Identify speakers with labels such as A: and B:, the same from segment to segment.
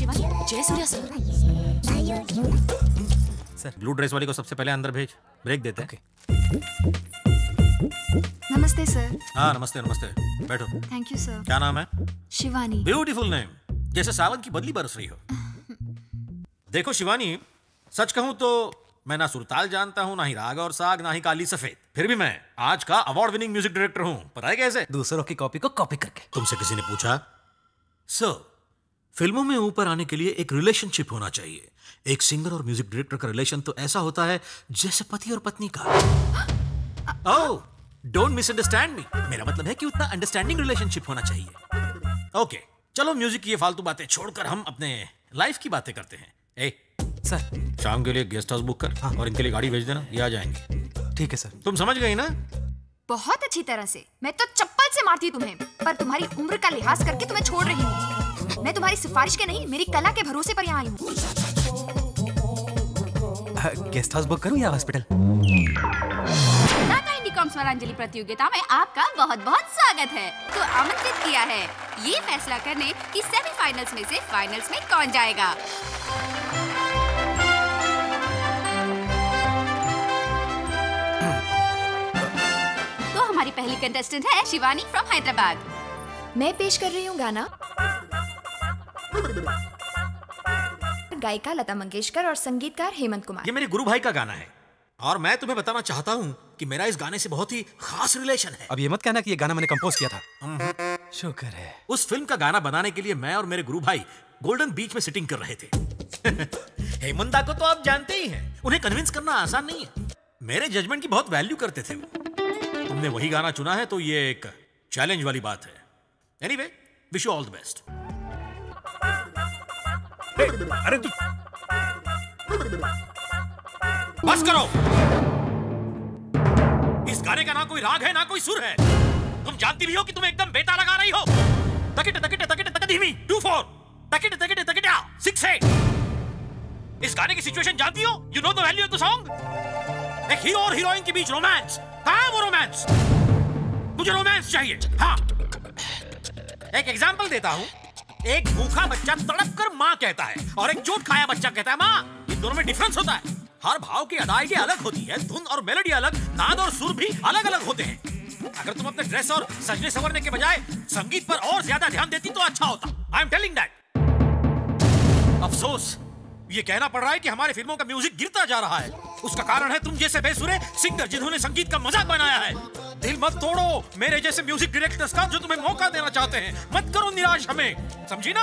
A: शिवानी, जय Surya sir.
B: Sir blue dress वाली को सबसे पहले अंदर भेज, ब्रेक देते हैं।
A: नमस्ते सर।
B: हाँ नमस्ते नमस्ते, बैठो।
A: Thank you sir.
B: क्या नाम है?
A: शिवानी।
B: ब्यूटीफुल नेम, जैसे सावन की बदली बरस रही हो। देखो शिवानी, सच कहूं तो मैं ना सुरताल जानता हूं, ना ही राग और साग, ना ही काली सफेद। फिर भी मैं आज का अवार्ड विनिंग म्यूजिक डायरेक्टर हूं। पता है कैसे?
C: दूसरों की कॉपी को कॉपी करके।
B: तुमसे किसी ने पूछा? सर, फिल्मों में ऊपर आने के लिए एक रिलेशनशिप होना चाहिए। एक सिंगर और म्यूजिक डायरेक्टर का रिलेशन तो ऐसा होता है जैसे पति और पत्नी का। ओह, डोंट मिसअंडरस्टैंड मी। मेरा मतलब है कि उतना अंडरस्टैंडिंग रिलेशनशिप होना चाहिए। ओके, चलो म्यूजिक की ये फालतू बातें छोड़कर हम अपने लाइफ की बातें करते हैं। ए
C: सर,
B: शाम के लिए गेस्ट हाउस बुक कर। हाँ। और इनके लिए गाड़ी भेज देना, ये आ जाएंगे।
C: ठीक है सर।
B: तुम समझ गई ना?
A: बहुत अच्छी तरह से। मैं तो चप्पल से मारती तुम्हें, पर तुम्हारी उम्र का लिहाज करके तुम्हें छोड़ रही हूँ। मैं तुम्हारी सिफारिश के नहीं, मेरी कला के भरोसे पर यहाँ आई हूँ।
C: गेस्ट हाउस बुक करूँ या हॉस्पिटल?
D: टाटा इंडिकॉम स्वरांजलि प्रतियोगिता में आपका बहुत बहुत स्वागत है। तो आमंत्रित किया है ये फैसला करने कि सेमीफाइनल्स में से फाइनल्स में कौन जाएगा। तो हमारी पहली कंटेस्टेंट है शिवानी फ्रॉम हैदराबाद।
A: मैं पेश कर रही हूँ गाना गायिका लता मंगेशकर और संगीतकार हेमंत कुमार।
B: ये मेरे गुरु भाई का गाना है और मैं तुम्हें बताना चाहता हूँ कि मेरा इस गाने से बहुत ही खास रिलेशन है।
C: अब ये मत कहना कि ये गाना मैंने कंपोज किया था। शुक्र है।
B: उस फिल्म का गाना बनाने के लिए मैं और मेरे गुरु भाई गोल्डन बीच में सिटिंग कर रहे थे। हेमंता को तो आप जानते ही हैं, उन्हें कन्विंस करना आसान नहीं है। मेरे जजमेंट की बहुत वैल्यू करते थे वो। तुमने वही गाना चुना है तो ये एक चैलेंज वाली बात है। Anyway, wish you all the best.
C: अरे तू
B: बस करो। इस गाने का ना कोई राग है ना कोई सुर है। तुम जानती भी हो कि तुम एकदम बेता लगा रही हो। तकिट तकिट तकिट तक धीमी 2-4 तकिट तकिट तकिट 6-8। इस गाने की सिचुएशन जानती हो? You know the value of the song. एक हीरो और हीरोइन के बीच रोमांस। कहां है वो रोमांस? मुझे रोमांस चाहिए। हाँ, एक एग्जांपल देता हूं। एक भूखा बच्चा तड़प कर माँ कहता है और एक चोट खाया बच्चा कहता है माँ। इन दोनों में डिफरेंस होता है। हर भाव की अदायगी अलग होती है, धुन और मेलोडी अलग, नाद और सुर भी अलग अलग होते हैं। अगर तुम अपने ड्रेस और सजने संवरने के बजाय संगीत पर और ज्यादा ध्यान देती तो अच्छा होता। I am telling that. अफसोस ये कहना पड़ रहा है कि हमारे फिल्मों का म्यूजिक गिरता जा रहा है। उसका कारण है तुम जैसे बेसुरे सिंगर जिन्होंने संगीत का मजाक बनाया है। दिल मत तोड़ो मेरे जैसे म्यूजिक डायरेक्टर्स का जो तुम्हें मौका देना चाहते हैं। मत करो निराश हमें, समझी ना?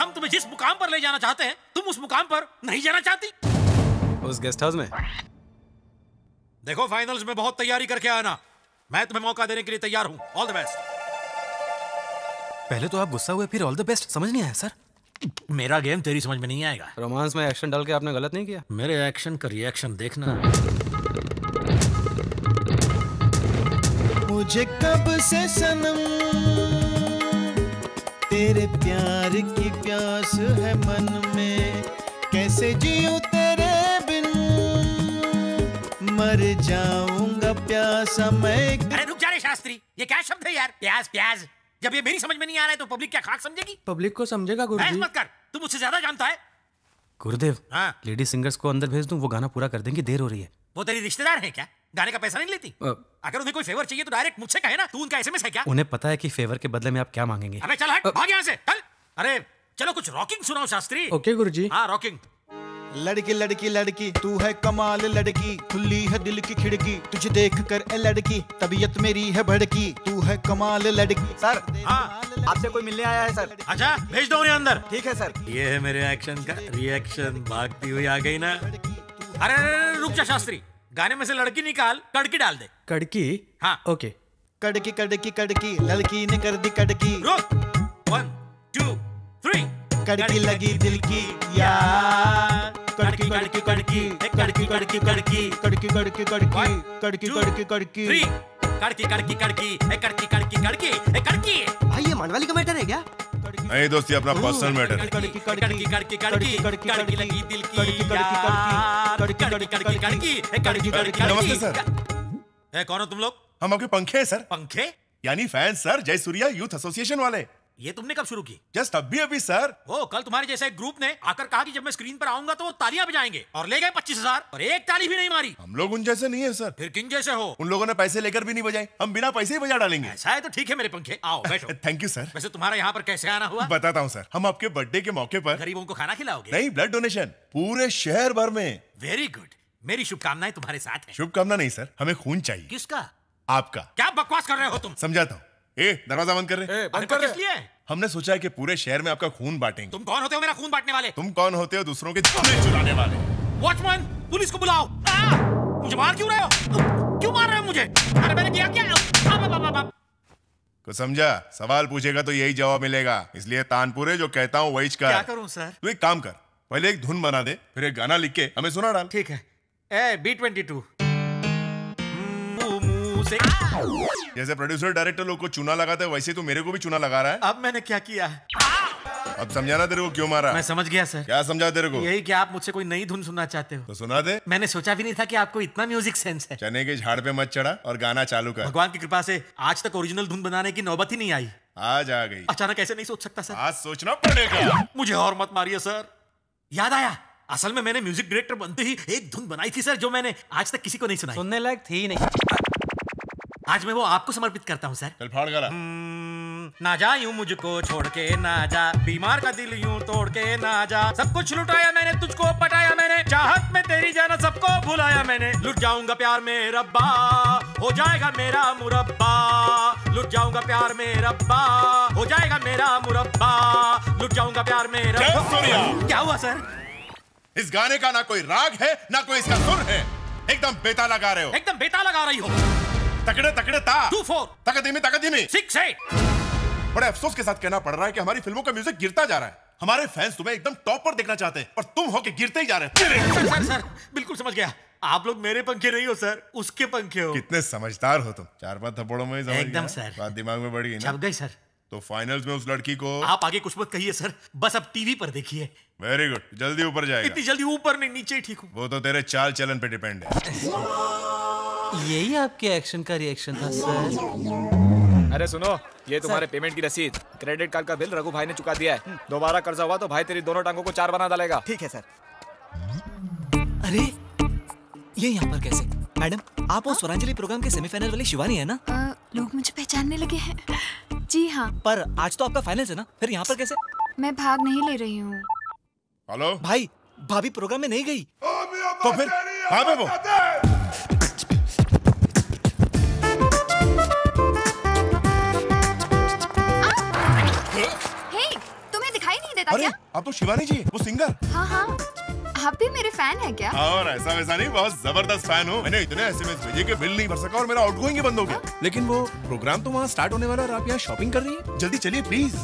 B: हम तुम्हें जिस मुकाम पर ले जाना चाहते हैं तुम उस मुकाम पर नहीं जाना चाहती।
C: उस गेस्ट हाउस में
B: देखो, फाइनल्स में बहुत तैयारी करके आना। मैं तुम्हें मौका देने के लिए तैयार हूं। All the best.
C: पहले तो आप गुस्सा हुए, फिर ऑल द बेस्ट। समझ नहीं आया सर।
B: मेरा गेम तेरी समझ में नहीं आएगा।
C: रोमांस में एक्शन डाल के आपने गलत नहीं किया।
B: मेरे एक्शन का रिएक्शन देखना।
E: मुझे कब से सनम तेरे प्यार की प्यास है मन में। कैसे जीऊं तेरे बिन, मर जाऊंगा प्यासा मैं।
B: अरे रुक जा रे शास्त्री, ये क्या शब्द है यार? प्याज प्याज। जब ये मेरी समझ में नहीं आ रहा है तो पब्लिक क्या खाक समझेगी?
C: पब्लिक को समझेगा गुरुजी।
B: मत कर, तू मुझसे ज्यादा जानता है।
C: गुरुदेव,
B: हाँ?
C: लेडी सिंगर्स को अंदर भेज दूं, वो गाना पूरा कर देंगी। देर हो रही है।
B: वो तेरी रिश्तेदार है क्या? गाने का पैसा नहीं लेती? अगर उन्हें कोई फेवर चाहिए तो डायरेक्ट मुझसे कहे ना। तू उनका एसएमएस है क्या?
C: उन्हें पता है कि फेवर के बदले में आप क्या मांगेंगे।
B: अबे चल हट, भाग यहाँ से, चल। अरे चलो कुछ रॉकिंग सुनाओ शास्त्री।
C: ओके गुरुजी।
B: हाँ रॉकिंग।
E: लड़की लड़की लड़की तू है कमाल लड़की, खुली है दिल की खिड़की, तुझे देख कर ए लड़की तबीयत मेरी है भड़की। तू है कमाल लड़की।
F: सर,
B: हाँ
F: आपसे कोई मिलने आया है सर।
B: अच्छा, भेज दो उन्हें अंदर।
F: ठीक है सर।
B: ये है मेरे एक्शन का रिएक्शन। भागती हुई आ गई ना। अरे रुक जा शास्त्री, गाने में से लड़की निकाल, कड़की डाल दे।
C: कड़की?
B: हाँ
C: ओके।
E: कड़की कड़की कड़की लड़की ने कर दी कड़की।
B: रुक, 1 2 3।
E: कड़की लगी दिल की यार। कड़की कड़की कड़की कड़की कड़की कड़की कड़की कड़की कड़की कड़की कड़की कड़की
B: 3। कड़की कड़की कड़की कड़की कड़की कड़की कड़की।
F: भाई ये मनवाली का मैटर है क्या?
G: नहीं दोस्ती, अपना पर्सनल मैटर।
B: कड़की कड़की कड़की कड़की कड़की लगी दिल की यार। कड़की कड़की कड़की कड़की कड़की।
G: नमस्ते सर।
B: कौन हो तुम लोग?
G: हम आपके पंखे हैं सर।
B: पंखे?
G: यानी फैन सर, जय सूर्या यूथ एसोसिएशन वाले।
B: ये तुमने कब शुरू की?
G: जस्ट अभी अभी सर।
B: ओ, कल तुम्हारे जैसे एक ग्रुप ने आकर कहा कि जब मैं स्क्रीन पर आऊंगा तो वो तालियां बजाएंगे और ले गए 25,000 और एक ताली भी नहीं मारी।
G: हम लोग उन जैसे नहीं है सर।
B: फिर किन जैसे हो?
G: उन लोगों ने पैसे लेकर भी नहीं बजाए, हम बिना पैसे ही बजा डालेंगे।
B: ऐसा है तो ठीक है मेरे पंखे, आओ बैठो।
G: Thank you sir.
B: वैसे तुम्हारा यहाँ पर कैसे आना हुआ?
G: बताता हूँ सर। हम आपके बर्थडे के मौके पर
B: गरीबों को खाना खिलाओगे?
G: नहीं, ब्लड डोनेशन पूरे शहर भर में।
B: वेरी गुड, मेरी शुभकामनाएं तुम्हारे साथ है।
G: शुभकामना नहीं सर, हमें खून चाहिए।
B: किसका?
G: आपका।
B: क्या बकवास कर रहे हो तुम?
G: समझाता हूँ। दरवाजा बंद कर रहे।
B: बंद कर किस लिए?
G: हमने सोचा है कि पूरे शहर में आपका खून बांटेंगे।
B: तुम कौन होते हो मेरा खून बांटने वाले?
G: तुम कौन होते हो दूसरों के खून चुराने वाले?
B: वॉचमैन, पुलिस को बुलाओ। मुझे मार क्यों रहे हो? क्यों मार रहे हो मुझे? अरे मैंने किया क्या?
G: को समझा? सवाल पूछेगा तो यही जवाब मिलेगा, इसलिए तानपुरे जो कहता हूँ वही कर।
B: क्या करूं सर?
G: तू एक काम कर, पहले एक धुन बना दे, फिर एक गाना लिख के हमें सुना डाल।
B: ठीक है। B22
G: जैसे प्रोड्यूसर डायरेक्टर लोग को चूना लगाते हैं वैसे तू मेरे को भी चूना लगा रहा है।
B: अब मैंने क्या किया?
G: अब समझाना तेरे को क्यों मारा?
B: मैं समझ गया सर।
G: क्या समझा तेरे को?
B: यही कि आप मुझसे कोई नई धुन सुनना चाहते हो।
G: तो सुना दे।
B: मैंने सोचा भी नहीं था कि आपको इतना म्यूजिक सेंस है।
G: चने के झाड़ पे मत चढ़ा और गाना चालू कर।
B: भगवान की कृपा से आज तक ओरिजिनल धुन बनाने की नौबत ही नहीं आई।
G: आज आ गई।
B: अचानक ऐसे नहीं सोच सकता सर।
G: आज सोचना पड़ेगा।
B: मुझे और मत मारिए सर। याद आया, असल में मैंने म्यूजिक डायरेक्टर बनते ही एक धुन बनाई थी सर, जो मैंने आज तक किसी को नहीं सुनाई।
C: सुनने लायक थी नहीं।
B: आज मैं वो आपको समर्पित करता हूँ सर।
G: चल फाड़ गाला।
B: ना जा यूं मुझको छोड़ के ना जा, बीमार का दिल यूं तोड़ के ना जा। सब कुछ लुटाया मैंने, तुझको पटाया मैंने, चाहत में तेरी जाना सबको भुलाया मैंने। लुट जाऊंगा प्यार में रब्बा, हो जाएगा मेरा मुरब्बा। लुट जाऊंगा प्यार में रब्बा, हो जाएगा मेरा मुरब्बा। लुट जाऊंगा प्यार में रब्बा। क्या हुआ सर?
G: इस गाने का ना कोई राग है ना कोई इसका सुर है, एकदम बेताल लगा रहे हो।
B: एकदम बेताल लगा रही हो।
G: तकड़े तकड़े ता
B: 2-4
G: तकदीमी
B: 6-8।
G: बड़े अफसोस के साथ कहना पड़ रहा है कि हमारी फिल्मों का म्यूजिक गिरता जा रहा है। हमारे फैंस तुम्हें एकदम टॉप पर देखना चाहते हैं और तुम हो के गिरते ही जा रहे हो।
B: सर बिल्कुल समझ गया। आप लोग मेरे पंखे नहीं हो सर, उसके पंखे हो।
G: कितने समझदार हो तुम। 4-5 थप्पड़ों में ही समझ
B: एकदम
G: गया।
B: सर।
G: बात दिमाग में बढ़ गई ना।
B: छप गई सर।
G: तो फाइनल्स में उस लड़की को
B: आप आगे कुछ मत कहिए सर, बस अब टीवी पर देखिए।
G: वेरी गुड, जल्दी ऊपर जाएगा।
B: इतनी जल्दी ऊपर नहीं, नीचे ही ठीक हूँ।
G: वो तो तेरे चाल चलन पे डिपेंड है।
C: यही आपके एक्शन का रिएक्शन था सर?
F: अरे सुनो, ये तुम्हारे पेमेंट की रसीद, क्रेडिट कार्ड का बिल रघु भाई ने चुका दिया है। दोबारा कर्जा हुआ तो भाई तेरी दोनों टांगों को 4 बना डालेगा।
H: ठीक है सर।
F: अरे ये यहाँ पर कैसे? मैडम, आप वो स्वरांजलि प्रोग्राम के सेमीफाइनल वाली शिवानी है ना?
A: लोग मुझे पहचानने लगे हैं। जी हाँ।
F: पर आज तो आपका फाइनल है ना, फिर यहाँ पर कैसे?
A: मैं भाग नहीं ले रही हूँ।
G: हेलो
F: भाई, भाभी प्रोग्राम में नहीं गई
G: तो फिर कहाँ पे वो?
A: हे, तुम्हें दिखाई नहीं देता
G: अरे
A: क्या?
G: आप तो शिवानी जी, वो सिंगर।
A: हाँ हाँ, आप भी मेरे फैन हैं क्या?
G: और ऐसा वैसा नहीं, बहुत जबरदस्त फैन हूँ। मैंने इतने SMS भेजे कि बिल नहीं भर सका और मेरा आउटगोइंग ही बंद हो गया। लेकिन वो प्रोग्राम तो वहाँ स्टार्ट होने वाला है और आप यहाँ शॉपिंग कर रही हैं। जल्दी चलिए प्लीज।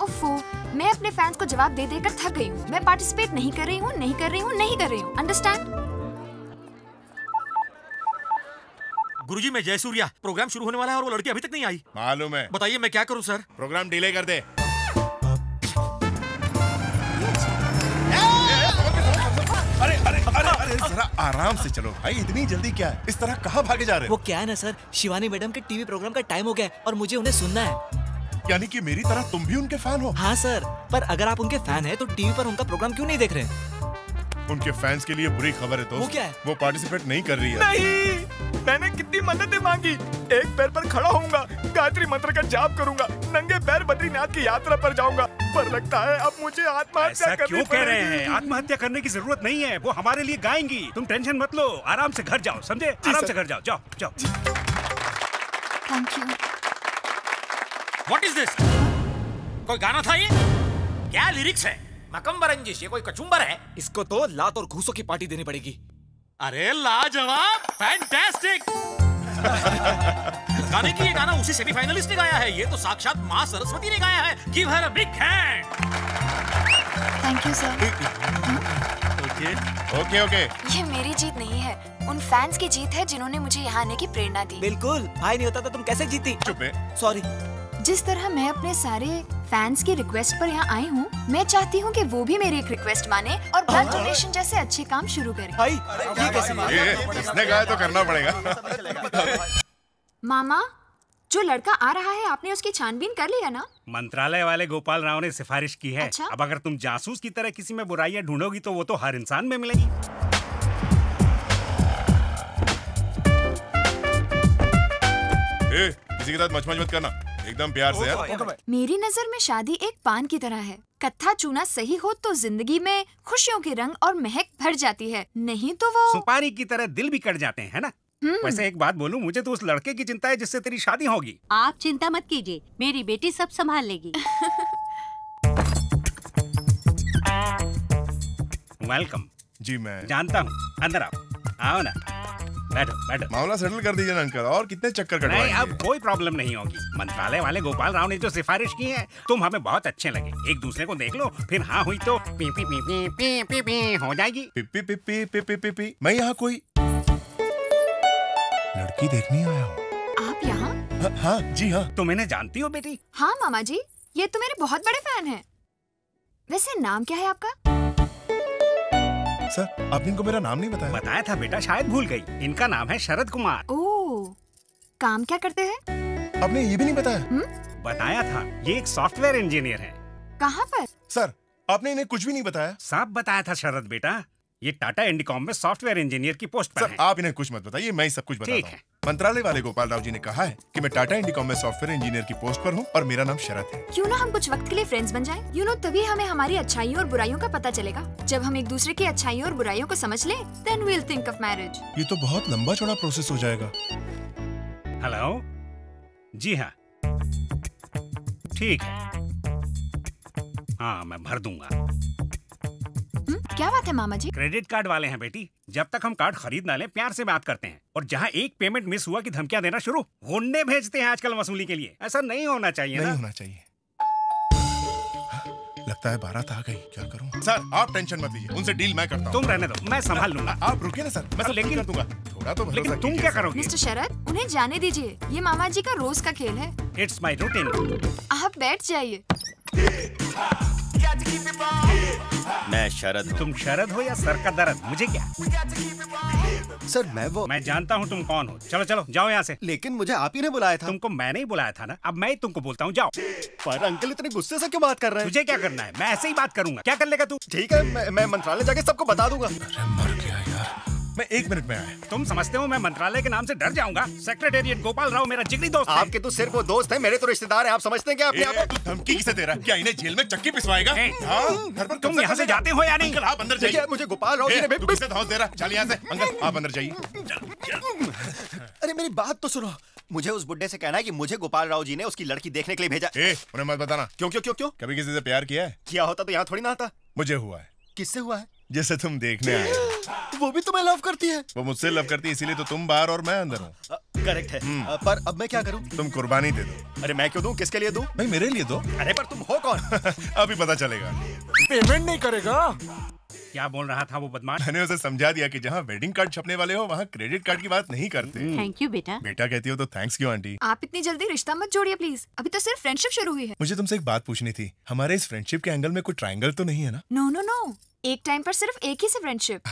A: ओफो, मैं अपने फैंस को जवाब दे देकर थक गई हूँ। मैं पार्टिसिपेट नहीं कर रही हूँ, नहीं कर रही हूँ, नहीं कर रही हूँ। अंडरस्टैंड?
B: गुरुजी, मैं जयसूर्या। प्रोग्राम शुरू होने वाला है और वो लड़की अभी तक नहीं आई।
G: मालूम है।
B: बताइए मैं क्या करूँ सर?
G: प्रोग्राम डिले कर दे। अरे अरे अरे अरे जरा आराम से चलो भाई, इतनी जल्दी क्या है? इस तरह कहाँ भागे जा रहे हो?
F: वो क्या है ना सर, शिवानी मैडम के टीवी प्रोग्राम का टाइम हो गया है और मुझे उन्हें सुनना है।
G: यानी कि मेरी तरह तुम भी उनके फैन हो?
F: हाँ सर, पर अगर आप उनके फैन हैं तो टीवी पर उनका प्रोग्राम क्यों नहीं देख रहे हैं?
G: उनके फैंस के लिए बुरी खबर है दोस्त।
F: वो क्या है?
G: वो पार्टिसिपेट नहीं कर रही है।
H: नहीं, मैंने कितनी मन्नतें मांगी। एक पैर पर खड़ा होऊंगा, गायत्री मंत्र का जाप करूंगा, नंगे पैर बद्रीनाथ की यात्रा पर जाऊंगा, पर लगता है अब मुझे आत्महत्या करनी
I: क्यों कह रहे
H: पड़ेगी।
I: हैं? आत्महत्या करने की जरूरत नहीं है, वो हमारे लिए गाएंगी। तुम टेंशन मत लो, आराम से घर जाओ, समझे? आराम से घर जाओ, जाओ जाओ।
A: Thank you.
B: What is this? कोई गाना था ये? क्या लिरिक्स है? मकम्बरंजिश, ये कोई कचुम्बर है?
F: इसको तो लात और घूसों की पार्टी देनी पड़ेगी।
B: अरे लाजवाब, फैंटास्टिक। गाने की ये गाना उसी सेमीफाइनलिस्ट ने गाया है। ये तो साक्षात माँ सरस्वती ने गाया है। Give her a big hand.
A: Thank you sir.
G: Okay okay.
A: ये मेरी जीत नहीं है, उन फैंस की जीत है जिन्होंने मुझे यहाँ आने की प्रेरणा दी।
F: बिल्कुल, भाई नहीं होता तो तुम कैसे जीती?
G: चुप है।
F: सॉरी।
A: जिस तरह मैं अपने सारे फैंस की रिक्वेस्ट पर यहाँ आई हूँ, मैं चाहती हूँ कि वो भी मेरी एक रिक्वेस्ट माने और ब्लड डोनेशन जैसे अच्छे काम शुरू करें।
F: भाई, ये कैसे?
G: इसने कहा तो करना पड़ेगा।
A: मामा, जो लड़का आ रहा है आपने उसकी छानबीन कर लिया ना?
I: मंत्रालय वाले गोपाल राव ने सिफारिश की है।
A: अच्छा?
I: अब अगर तुम जासूस की तरह किसी में बुराइयां ढूंढोगी तो वो तो हर इंसान में मिलेगी।
G: किसी के साथ मचमच मत करना, एकदम प्यार से यार।
A: मेरी नजर में शादी एक पान की तरह है। कत्था चूना सही हो तो जिंदगी में खुशियों के रंग और महक भर जाती है, नहीं तो वो
I: सुपारी की तरह दिल भी कट जाते हैं, है ना? वैसे एक बात बोलूं, मुझे तो उस लड़के की चिंता है जिससे तेरी शादी होगी।
J: आप चिंता मत कीजिए, मेरी बेटी सब संभाल लेगी।
I: वेलकम।
G: जी मैं
I: जानता हूँ, अंदर आओ ना, बैठो बैठो।
G: मामला सेटल कर दीजिए ना अंकल, और कितने चक्कर कटवाएंगे?
I: नहीं, अब कोई प्रॉब्लम नहीं होगी। मंत्रालय वाले गोपाल राव ने जो सिफारिश की है, तुम हमें बहुत अच्छे लगे। एक दूसरे को देख लो, फिर हाँ हुई तो P P P P P P P हो जाएगी।
G: P P P P P P P P. मैं यहाँ कोई लड़की देखने आया हूँ।
A: आप यहाँ?
G: हाँ जी हाँ।
I: तुम इन्हें जानती हो बेटी?
A: हाँ मामा जी, ये तो मेरे बहुत बड़े फैन हैं। वैसे नाम क्या है आपका?
G: सर आपने इनको मेरा नाम नहीं बताया।
I: बताया था बेटा, शायद भूल गई। इनका नाम है शरद कुमार।
A: ओह, काम क्या करते हैं?
G: आपने ये भी नहीं बताया।
I: बताया था, ये एक सॉफ्टवेयर इंजीनियर है।
A: कहाँ पर?
G: सर आपने इन्हें कुछ भी नहीं बताया।
I: साफ बताया था शरद बेटा, ये टाटा इंडिकॉम में सॉफ्टवेयर इंजीनियर की पोस्ट पर
G: सर
I: है।
G: आप इन्हें कुछ मत बताइए, मैं ही सब कुछ बताता हूँ। मंत्रालय वाले गोपाल राव जी ने कहा है कि मैं टाटा इंडिकॉम में सॉफ्टवेयर इंजीनियर की पोस्ट पर हूँ और मेरा नाम शरद है।
A: क्यों ना हम कुछ वक्त के लिए फ्रेंड्स बन जाएं? यू नो, तभी हमें हमारी अच्छाइयों और बुराइयों का पता चलेगा। जब हम एक दूसरे की अच्छाइयों और बुराइयों को समझ लें, then we'll think of marriage।
G: ये तो बहुत लंबा चौड़ा प्रोसेस हो जाएगा।
I: हेलो, जी हाँ, ठीक है, हाँ मैं भर दूंगा।
A: क्या बात है मामा जी?
I: क्रेडिट कार्ड वाले हैं बेटी, जब तक हम कार्ड खरीद ना लें प्यार से बात करते हैं, और जहाँ एक पेमेंट मिस हुआ कि धमकियां देना शुरू, गुंडे भेजते हैं आजकल वसूली के लिए। ऐसा नहीं होना चाहिए
G: नहीं
I: ना?
G: होना चाहिए। लगता है बारात आ गई, क्या करूं? सर आप टेंशन मत लीजिए, उनसे डील मैं करता हूं।
I: तुम रहने दो, मैं संभाल लूंगा।
G: आप रुकिए ना सर, मैं सब
I: लेकिन
G: कर दूंगा। थोड़ा तो भरोसा
I: लेकिन तुम
G: कीजिए
I: क्या
G: सर।
I: करोगे?
A: मिस्टर शरद, उन्हें जाने दीजिए, ये मामा जी का रोज का खेल है।
I: It's my routine.
A: आप बैठ जाइए।
B: मैं शरद हूँ।
I: तुम शरद हो या सर का दर्द, मुझे क्या?
K: सर मैं
I: जानता हूँ तुम कौन हो। चलो चलो जाओ यहाँ से।
K: लेकिन मुझे आप ही ने बुलाया था।
I: तुमको मैंने ही बुलाया था ना, अब मैं ही तुमको बोलता हूँ, जाओ।
K: पर अंकल इतने गुस्से से क्यों बात कर रहे हैं?
I: तुझे क्या करना है? मैं ऐसे ही बात करूंगा। क्या कर लेगा तू?
K: ठीक है, मैं मंत्रालय जाके सबको बता दूंगा।
G: अरे मर गया यार, मैं 1 मिनट में आया।
I: तुम समझते हो मैं मंत्रालय के नाम से डर जाऊंगा? सेक्रेटेरिएट गोपाल राव मेरा जिगरी दोस्त है।
K: आपके तो सिर्फ वो दोस्त है, मेरे तो रिश्तेदार हैं। आप समझते हैं क्या अपने आप?
G: तू धमकी किसे दे रहा है? क्या इन्हें जेल में चक्की पिसवाएगा? हाँ, घर पर
I: तुम यहाँ से जाते हो या नहीं?
G: अंकल आप अंदर जाइए।
K: मुझे गोपाल राव जी ने
G: तू किसे धौंस दे रहा है? चल यहाँ से। अंकल आप अंदर जाइए।
K: अरे मेरी बात तो सुनो, मुझे उस बुड्ढे से कहना है कि मुझे गोपाल राव जी ने उसकी लड़की देखने के लिए भेजा।
G: उन्हें मत बताना।
K: क्यों क्यों क्यों क्यों?
G: कभी किसी से प्यार किया है?
K: किया होता तो यहाँ थोड़ी ना आता।
G: मुझे हुआ है।
K: किससे हुआ है?
G: जैसे तुम देखने आए।
K: वो भी तुम्हें लव करती है?
G: वो मुझसे लव करती है, इसीलिए तो तुम बाहर और मैं अंदर हूँ।
K: करेक्ट है। पर अब मैं क्या करूँ?
G: तुम कुर्बानी दे दो।
K: अरे मैं क्यों दूं? किसके लिए दूं?
G: भाई मेरे लिए दो।
K: अरे पर तुम हो कौन?
G: अभी पता चलेगा।
H: पेमेंट नहीं करेगा?
I: क्या बोल रहा था वो बदमाश?
G: मैंने उसे समझा दिया कि जहाँ वेडिंग कार्ड छपने वाले हो वहाँ क्रेडिट कार्ड की बात नहीं करते।
J: थैंक यू बेटा।
G: बेटा कहती हो तो थैंक्स क्यों आंटी?
A: आप इतनी जल्दी रिश्ता मत जोड़िए प्लीज, अभी तो सिर्फ फ्रेंडशिप शुरू हुई है।
G: मुझे तुमसे एक बात पूछनी थी, हमारे इस फ्रेंडशिप के एंगल में कोई ट्रायंगल तो नहीं है ना?
A: नो नो नो, एक टाइम पर सिर्फ एक ही से फ्रेंडशिप।